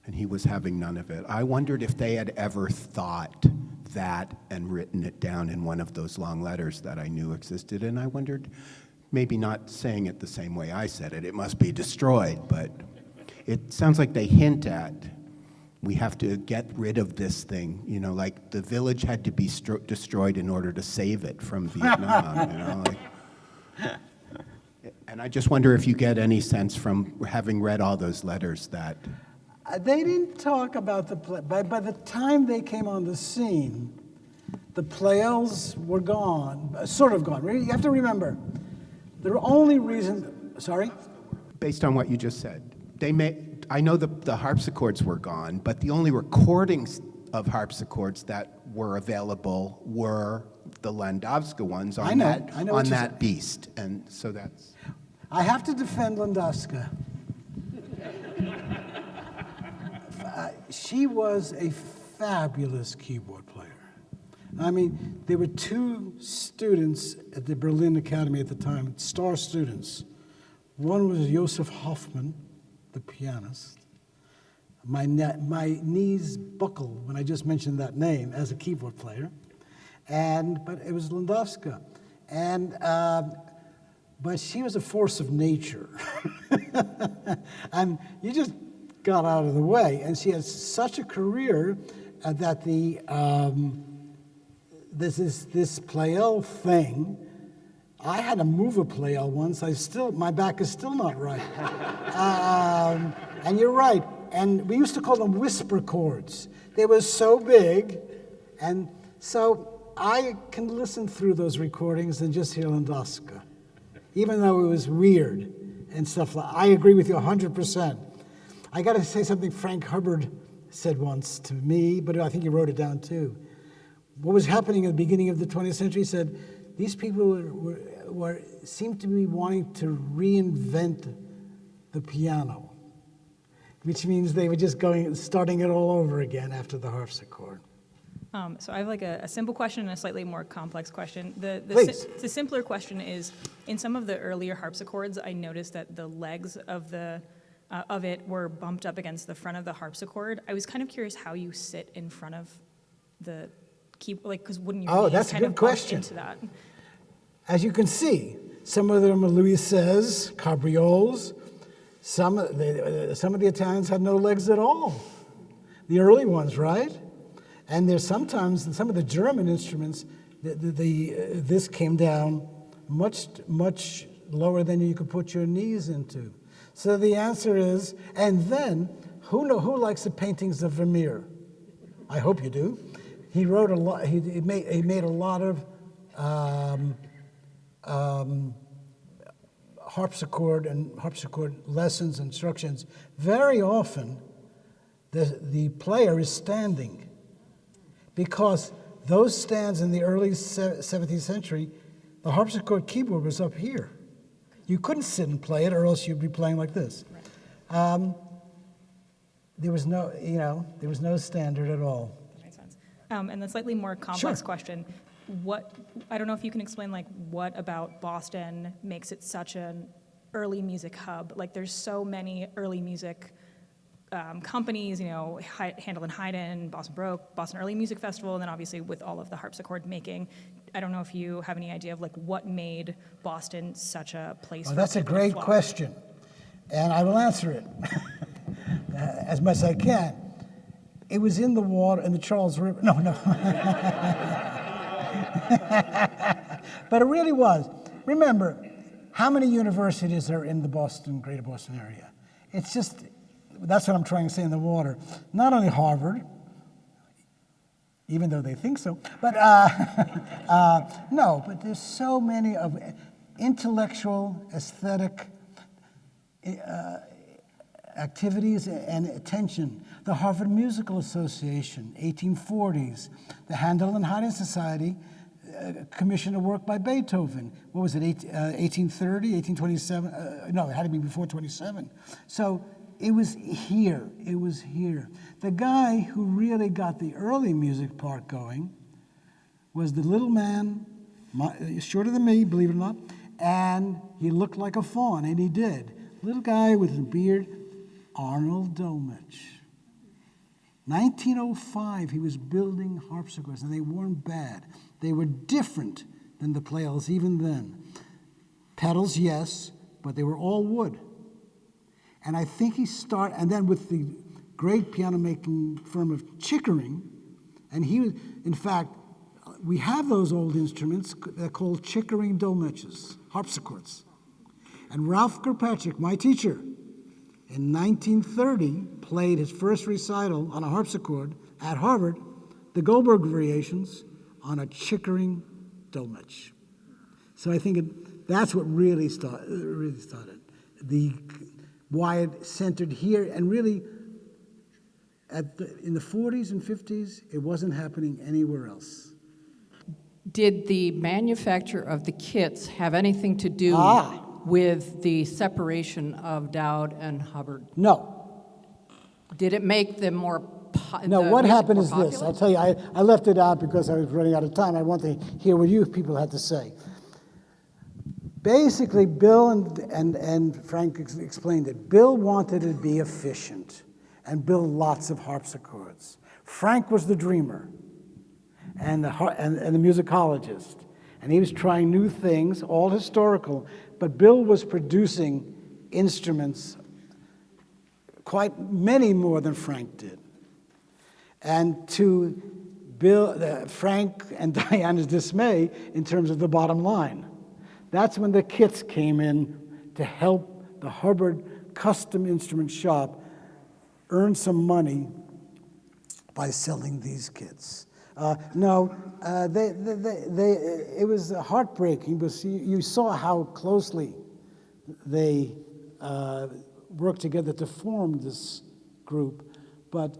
and he was having none of it. I wondered if they had ever thought that and written it down in one of those long letters that I knew existed, and I wondered, maybe not saying it the same way I said it, it must be destroyed, but it sounds like they hint at, we have to get rid of this thing, you know, like the village had to be destroyed in order to save it from Vietnam, you know, like. And I just wonder if you get any sense from having read all those letters that... They didn't talk about the by the time they came on the scene, the Pleyels were gone, sort of gone. You have to remember, the only reason, sorry? Based on what you just said, I know the harpsichords were gone, but the only recordings of harpsichords that were available were the Landowska ones on that beast, and so that's... I have to defend Landowska. She was a fabulous keyboard player. I mean, there were two students at the Berlin Academy at the time, star students. One was Josef Hoffman, the pianist. My knees buckled when I just mentioned that name as a keyboard player. But it was Landowska. But she was a force of nature. And you just got out of the way. And she had such a career that this Pleyel thing, I had to move a playel once. My back is still not right. And you're right. And we used to call them whisper chords. They were so big, and so I can listen through those recordings and just hear Landowska, even though it was weird and stuff like. I agree with you 100%. I got to say something Frank Hubbard said once to me, but I think he wrote it down too. What was happening at the beginning of the 20th century, he said, these people seemed to be wanting to reinvent the piano, which means they were just starting it all over again after the harpsichord. So I have like a simple question and a slightly more complex question. Please. The simpler question is, in some of the earlier harpsichords, I noticed that the legs of it were bumped up against the front of the harpsichord. I was kind of curious how you sit in front of the keyboard, like, because wouldn't you Oh, knees that's a kind good of bump question. into that? As you can see, some of them are Louis XVI, cabrioles. Some of the Italians had no legs at all. The early ones, right? And there's sometimes in some of the German instruments, this came down much lower than you could put your knees into. So the answer is, and then who likes the paintings of Vermeer? I hope you do. He wrote a lot. He made a lot of harpsichord lessons, instructions. Very often, the player is standing, because those stands in the early 17th century, the harpsichord keyboard was up here. You couldn't sit and play it, or else you'd be playing like this. There was no standard at all. That makes sense. And the slightly more complex question, I don't know if you can explain, like, what about Boston makes it such an early music hub? Like, there's so many early music companies, Handel and Haydn, Boston Baroque, Boston Early Music Festival, and then obviously with all of the harpsichord making. I don't know if you have any idea of, like, what made Boston such a place for That's a people to great flock. question, and I will answer it as much as I can. It was in the water, in the Charles River. No. But it really was. Remember, how many universities are in the greater Boston area? It's just, that's what I'm trying to say in the water. Not only Harvard, even though they think so, but no, but there's so many of intellectual, aesthetic activities and attention. The Harvard Musical Association, 1840s. The Handel and Haydn Society commissioned a work by Beethoven. What was it, 1830, 1827? No, it had to be before 27. So it was here. It was here. The guy who really got the early music part going was the little man, shorter than me, believe it or not, and he looked like a faun, and he did. Little guy with a beard, Arnold Domich. 1905, he was building harpsichords, and they weren't bad. They were different than the players even then. Pedals, yes, but they were all wood. And I think and then with the great piano-making firm of Chickering, and in fact, we have those old instruments. They're called Chickering Domiches, harpsichords. And Ralph Kirkpatrick, my teacher, in 1930, played his first recital on a harpsichord at Harvard, the Goldberg Variations, on a Chickering Domich. So I think that's what really started. Why it centered here, and really, in the 40s and 50s, it wasn't happening anywhere else. Did the manufacture of the kits have anything to do with the separation of Dowd and Hubbard? No. Did it make them more No, what happened is this. I'll tell you, I left it out because I was running out of time. I want to hear what you people had to say. Basically, Bill and Frank explained it. Bill wanted to be efficient and build lots of harpsichords. Frank was the dreamer and the musicologist. And he was trying new things, all historical, but Bill was producing instruments, quite many more than Frank did. And to Frank and Diana's dismay in terms of the bottom line. That's when the kits came in to help the Hubbard Custom Instrument Shop earn some money by selling these kits. It was heartbreaking, because you saw how closely they worked together to form this group. But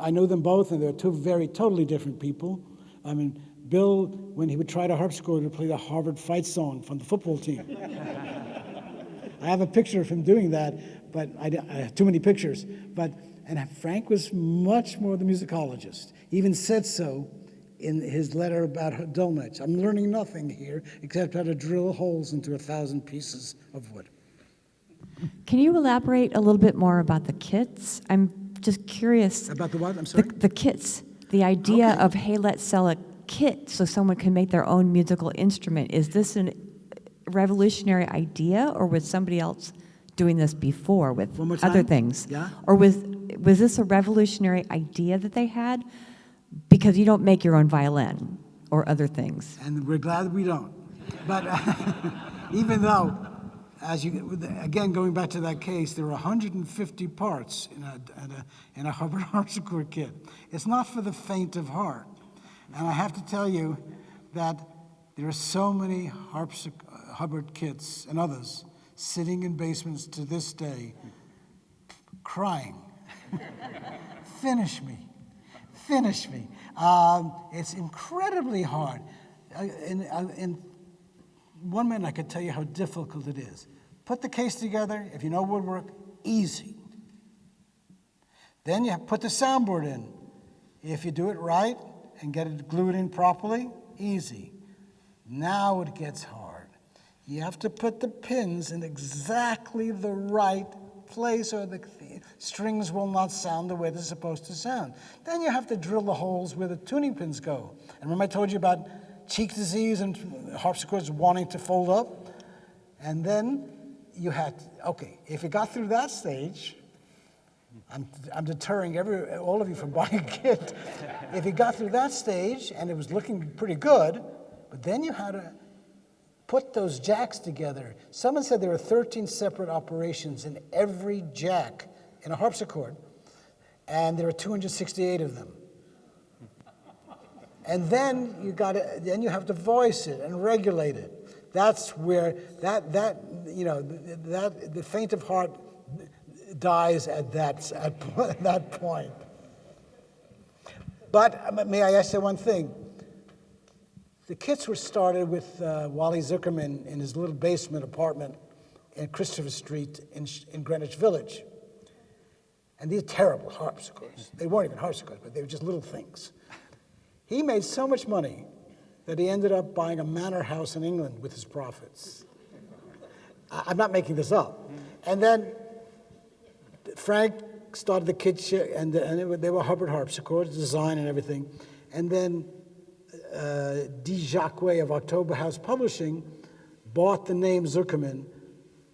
I know them both, and they're two totally different people. I mean, Bill, when he would try to harpsichord, would play the Harvard fight song from the football team. I have a picture of him doing that, but I have too many pictures. And Frank was much more the musicologist. He even said so in his letter about Dolmetsch. I'm learning nothing here except how to drill holes into 1,000 pieces of wood. Can you elaborate a little bit more about the kits? I'm just curious. About the what? I'm sorry? The kits. The idea of, hey, let's sell a kit so someone can make their own musical instrument. Is this a revolutionary idea, or was somebody else doing this before with other things? Yeah. Or was this a revolutionary idea that they had? Because you don't make your own violin or other things. And we're glad we don't. But even though, again, going back to that case, there are 150 parts in a Hubbard harpsichord kit. It's not for the faint of heart. And I have to tell you that there are so many Hubbard kits and others sitting in basements to this day, crying, finish me, finish me. It's incredibly hard. In 1 minute, I could tell you how difficult it is. Put the case together, if you know woodwork, easy. Then you put the soundboard in. If you do it right and get it glued in properly, easy. Now it gets hard. You have to put the pins in exactly the right place, or the strings will not sound the way they're supposed to sound. Then you have to drill the holes where the tuning pins go. And remember I told you about cheek disease and harpsichords wanting to fold up? And then you had, okay, if you got through that stage, I'm deterring all of you from buying a kit. If you got through that stage and it was looking pretty good, but then you had to put those jacks together. Someone said there were 13 separate operations in every jack in a harpsichord, and there are 268 of them. And then you have to voice it and regulate it. That's where the faint of heart dies at that point. But may I ask you one thing? The kits were started with Wally Zuckerman in his little basement apartment in Christopher Street in Greenwich Village. And these are terrible harpsichords. They weren't even harpsichords, but they were just little things. He made so much money that he ended up buying a manor house in England with his profits. I'm not making this up. And then Frank started the kit, and they were Hubbard harpsichords, design and everything. And then D. Jacques of October House Publishing bought the name Zuckerman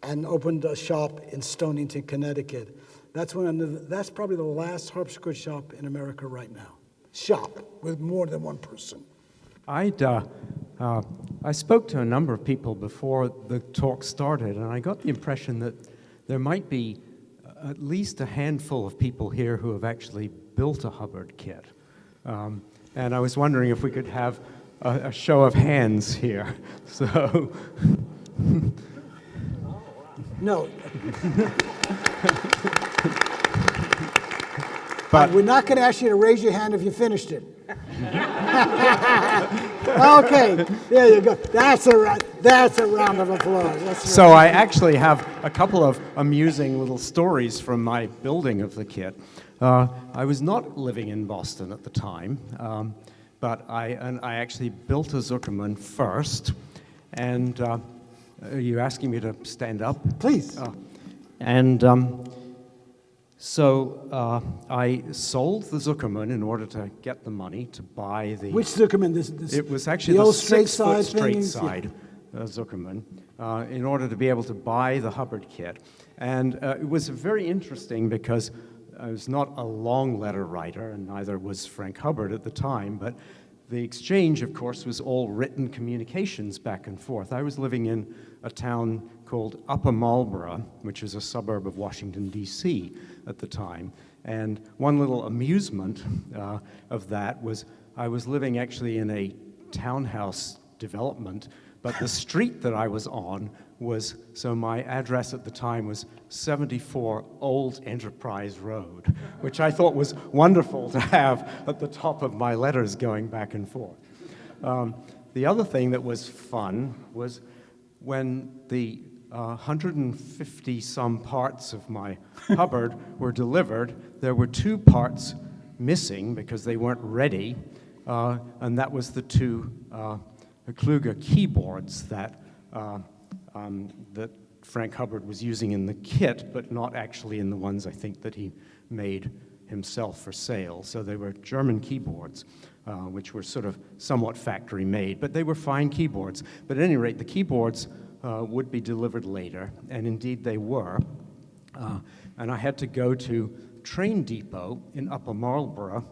and opened a shop in Stonington, Connecticut. That's probably the last harpsichord shop in America right now. Shop with more than one person. I spoke to a number of people before the talk started, and I got the impression that there might be at least a handful of people here who have actually built a Hubbard kit. And I was wondering if we could have a show of hands here. So. No. But we're not going to ask you to raise your hand if you finished it. Okay, there you go. That's a round of applause. So I actually have a couple of amusing little stories from my building of the kit. I was not living in Boston at the time, but I actually built a Zuckerman first. And are you asking me to stand up? Please. So I sold the Zuckerman in order to get the money to buy the... Which Zuckerman? It was actually the 6-foot straight side Zuckerman, in order to be able to buy the Hubbard kit. And it was very interesting because I was not a long letter writer, and neither was Frank Hubbard at the time, but the exchange, of course, was all written communications back and forth. I was living in a town called Upper Marlborough, which is a suburb of Washington, D.C. at the time. And one little amusement of that was I was living actually in a townhouse development, but the street that I was on was, so my address at the time was 74 Old Enterprise Road, which I thought was wonderful to have at the top of my letters going back and forth. The other thing that was fun was when the 150 some parts of my Hubbard were delivered, there were 2 parts missing because they weren't ready, and that was the 2 Kluge keyboards that Frank Hubbard was using in the kit, but not actually in the ones I think that he made himself for sale. So they were German keyboards, which were sort of somewhat factory made, but they were fine keyboards. But at any rate, the keyboards would be delivered later, and indeed they were. And I had to go to Train Depot in Upper Marlborough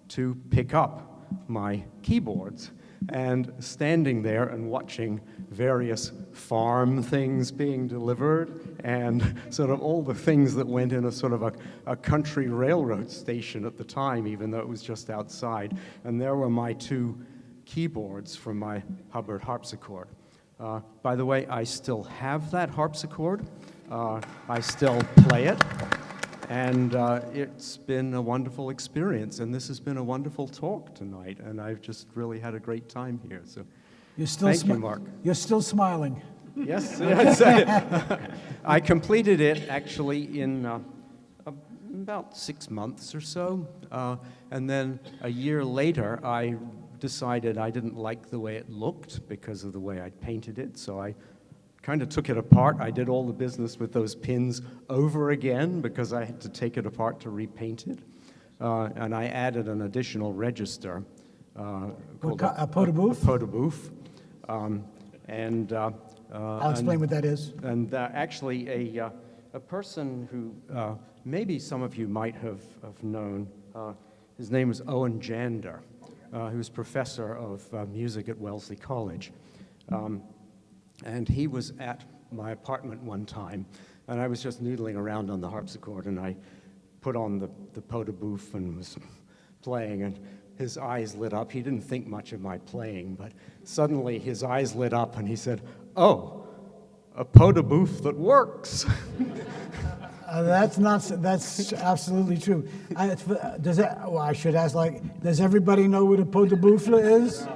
to pick up my keyboards. And standing there and watching various farm things being delivered and sort of all the things that went in a sort of a country railroad station at the time, even though it was just outside. And there were my 2 keyboards from my Hubbard harpsichord. By the way, I still have that harpsichord. I still play it. And it's been a wonderful experience, and this has been a wonderful talk tonight, and I've just really had a great time here. So, thank you, Mark. You're still smiling. Yes, I completed it actually in about 6 months or so, and then a year later, I decided I didn't like the way it looked because of the way I painted it, so I kind of took it apart. I did all the business with those pins over again because I had to take it apart to repaint it. And I added an additional register called a pot de bouffe? A pot de bouffe. I'll explain what that is. And actually a person who maybe some of you might have known, his name was Owen Jander, who was professor of music at Wellesley College. And he was at my apartment one time, and I was just noodling around on the harpsichord, and I put on the pot de bouffe and was playing, and his eyes lit up. He didn't think much of my playing, but suddenly his eyes lit up, and he said, "Oh, a pot de bouffe that works." That's absolutely true. I should ask, does everybody know what a pot de bouffe is?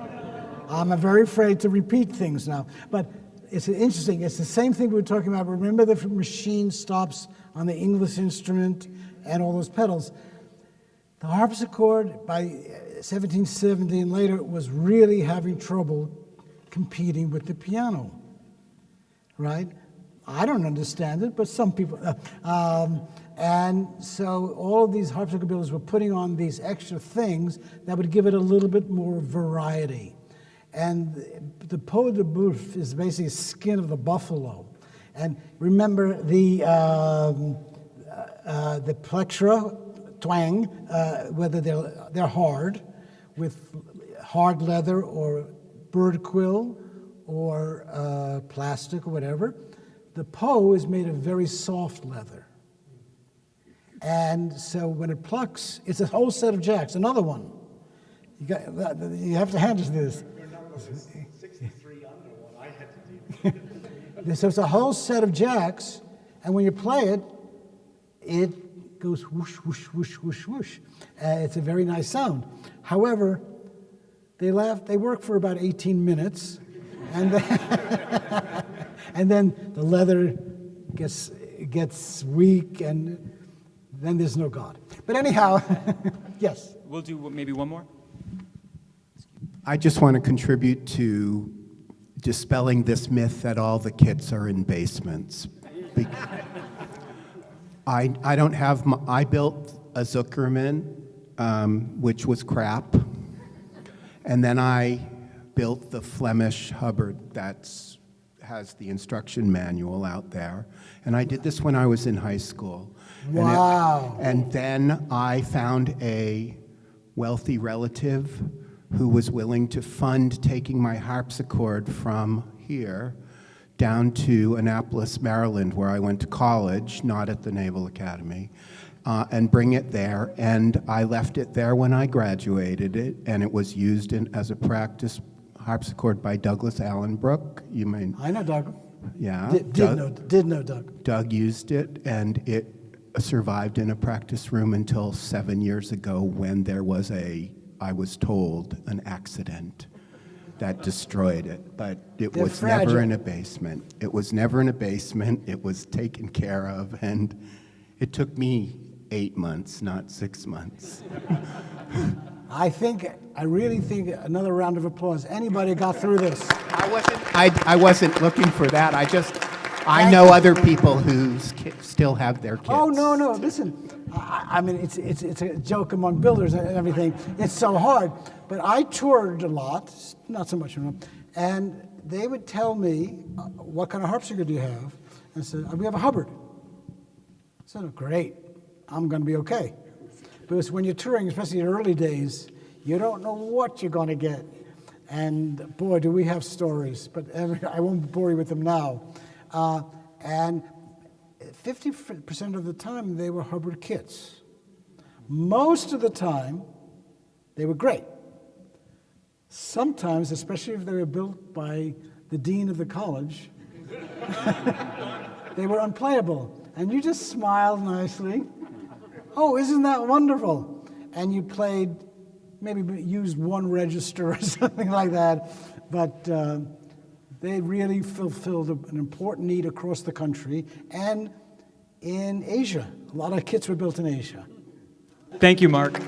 I'm very afraid to repeat things now, but it's interesting. It's the same thing we were talking about. Remember the machine stops on the English instrument and all those pedals. The harpsichord, by 1770 and later, was really having trouble competing with the piano, right? I don't understand it, but some people. And so all of these harpsichord builders were putting on these extra things that would give it a little bit more variety. And the pot de bouffe is basically skin of the buffalo. And remember the plextra twang, whether they're hard, with hard leather or bird quill or plastic or whatever. The pot is made of very soft leather. And so when it plucks, it's a whole set of jacks. Another one. You have to handle this. 63 under what I had to do. So it's a whole set of jacks, and when you play it, it goes whoosh, whoosh, whoosh, whoosh, whoosh. It's a very nice sound. However, they work for about 18 minutes, and then, and then the leather gets weak, and then there's no God. But anyhow, yes? We'll do maybe one more. I just want to contribute to dispelling this myth that all the kits are in basements. I don't have I built a Zuckerman, which was crap, and then I built the Flemish Hubbard that has the instruction manual out there, and I did this when I was in high school. Wow. And then I found a wealthy relative who was willing to fund taking my harpsichord from here down to Annapolis, Maryland, where I went to college, not at the Naval Academy, and bring it there. And I left it there when I graduated it, and it was used as a practice harpsichord by Douglas Allen Brooke. You may I know Doug. yeah. Did know Doug. Doug used it, and it survived in a practice room until 7 years ago when there was I was told, an accident that destroyed it. But it They're was fragile. never in a basement. It was never in a basement. It was taken care of, and it took me 8 months, not 6 months. I really think another round of applause. Anybody got through this? I wasn't looking for that. I know other people who still have their kids. Oh, no, listen. I mean, it's a joke among builders and everything. It's so hard. But I toured a lot, not so much, and they would tell me, what kind of harpsichord do you have? And I said, we have a Hubbard. I said, oh, great. I'm going to be okay. Because when you're touring, especially in the early days, you don't know what you're going to get. And boy, do we have stories. But I won't bore you with them now. And 50% of the time, they were Hubbard kits. Most of the time, they were great. Sometimes, especially if they were built by the dean of the college, they were unplayable. And you just smiled nicely. Oh, isn't that wonderful? And you played, maybe used one register or something like that. But they really fulfilled an important need across the country and in Asia. A lot of kits were built in Asia. Thank you, Mark.